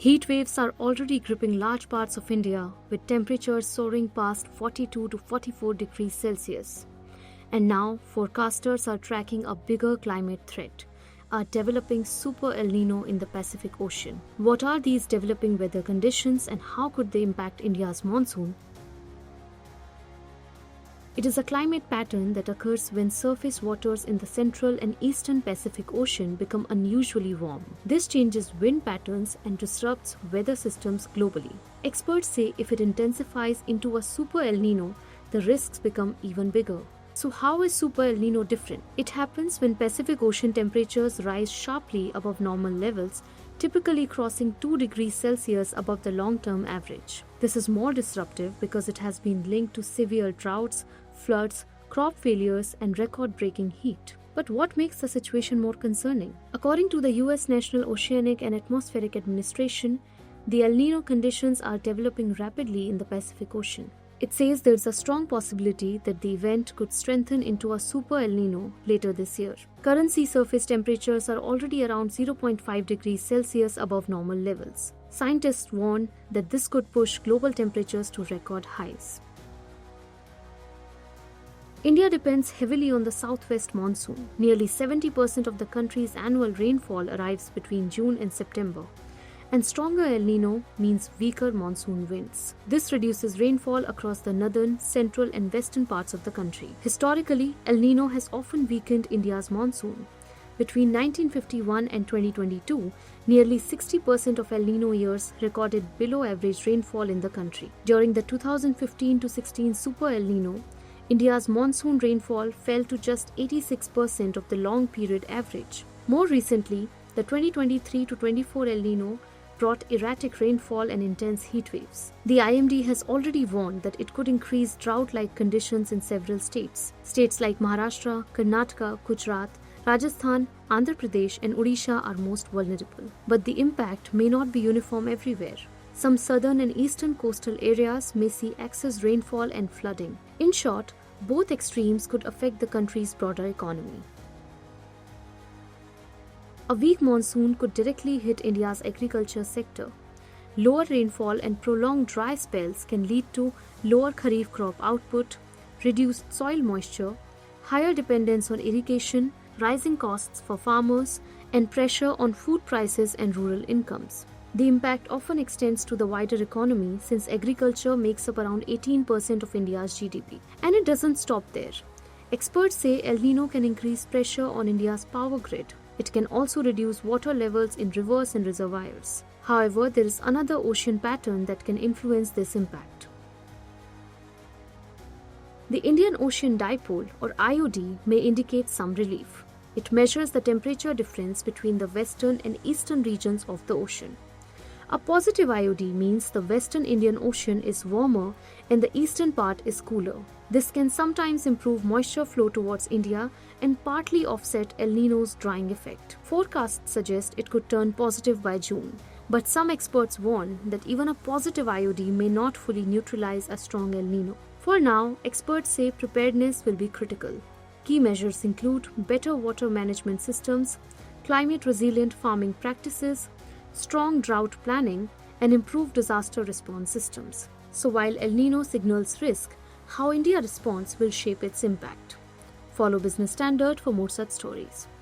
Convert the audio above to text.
Heat waves are already gripping large parts of India, with temperatures soaring past 42 to 44 degrees Celsius. And now, forecasters are tracking a bigger climate threat, a developing Super El Niño in the Pacific Ocean. What are these developing weather conditions and how could they impact India's monsoon? It is a climate pattern that occurs when surface waters in the central and eastern Pacific Ocean become unusually warm. This changes wind patterns and disrupts weather systems globally. Experts say if it intensifies into a Super El Niño, the risks become even bigger. So how is Super El Niño different? It happens when Pacific Ocean temperatures rise sharply above normal levels, typically crossing 2 degrees Celsius above the long-term average. This is more disruptive because it has been linked to severe droughts, floods, crop failures, and record-breaking heat. But what makes the situation more concerning? According to the US National Oceanic and Atmospheric Administration, the El Niño conditions are developing rapidly in the Pacific Ocean. It says there's a strong possibility that the event could strengthen into a Super El Niño later this year. Current sea surface temperatures are already around 0.5 degrees Celsius above normal levels. Scientists warn that this could push global temperatures to record highs. India depends heavily on the southwest monsoon. Nearly 70% of the country's annual rainfall arrives between June and September. And stronger El Niño means weaker monsoon winds. This reduces rainfall across the northern, central, and western parts of the country. Historically, El Niño has often weakened India's monsoon. Between 1951 and 2022, nearly 60% of El Niño years recorded below average rainfall in the country. During the 2015-16 Super El Niño, India's monsoon rainfall fell to just 86% of the long period average. More recently, the 2023-24 El Niño brought erratic rainfall and intense heat waves. The IMD has already warned that it could increase drought-like conditions in several states. States like Maharashtra, Karnataka, Gujarat, Rajasthan, Andhra Pradesh, and Odisha are most vulnerable. But the impact may not be uniform everywhere. Some southern and eastern coastal areas may see excess rainfall and flooding. In short, both extremes could affect the country's broader economy. A weak monsoon could directly hit India's agriculture sector. Lower rainfall and prolonged dry spells can lead to lower kharif crop output, reduced soil moisture, higher dependence on irrigation, rising costs for farmers, and pressure on food prices and rural incomes. The impact often extends to the wider economy since agriculture makes up around 18% of India's GDP. And it doesn't stop there. Experts say El Niño can increase pressure on India's power grid. It can also reduce water levels in rivers and reservoirs. However, there is another ocean pattern that can influence this impact. The Indian Ocean Dipole, or IOD, may indicate some relief. It measures the temperature difference between the western and eastern regions of the ocean. A positive IOD means the western Indian Ocean is warmer and the eastern part is cooler. This can sometimes improve moisture flow towards India and partly offset El Niño's drying effect. Forecasts suggest it could turn positive by June, but some experts warn that even a positive IOD may not fully neutralize a strong El Niño. For now, experts say preparedness will be critical. Key measures include better water management systems, climate-resilient farming practices, strong drought planning, and improved disaster response systems. So while El Niño signals risk, how India responds will shape its impact. Follow Business Standard for more such stories.